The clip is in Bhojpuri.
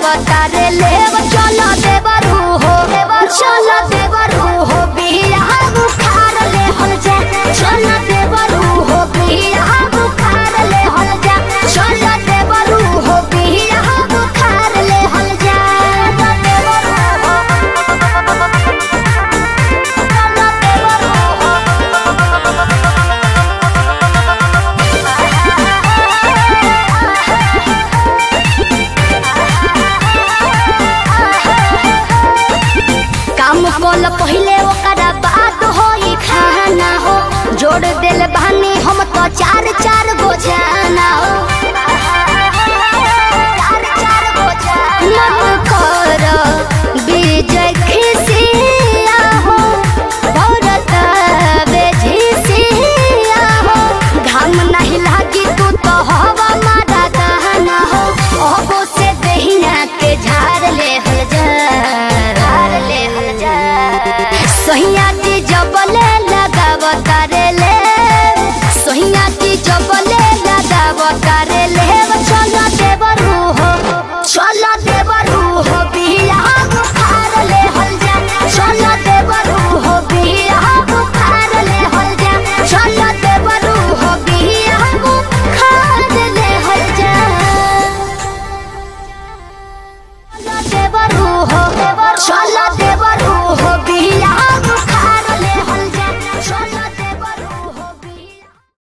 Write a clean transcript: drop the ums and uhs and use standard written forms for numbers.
लगावतारे ले चलो देवरू हो चलो देवरू हो बिया बुखार ले हल जा चलो देवरू हो बिया बुखार ले हल जा चलो देवरू हो बिया बुखार ले हल जा देवरू हो चलो देवरू हो काम कोल पहले ओकरा बात होई खाना हो जोड़ दिल बहानी हम तो चार चार गो जाना हो चार गो जाना मत कर विजय खिसिया हो भरत बेझिसिया हो घाम नहीं लागी तू तो हवा मारा दहना हो ओबो से दहिना के झाड़ ले हल जा सोहिया की जबले लगावतारे ले सोहिया की जबले लगावतारे ले चलो देवरू हो बिया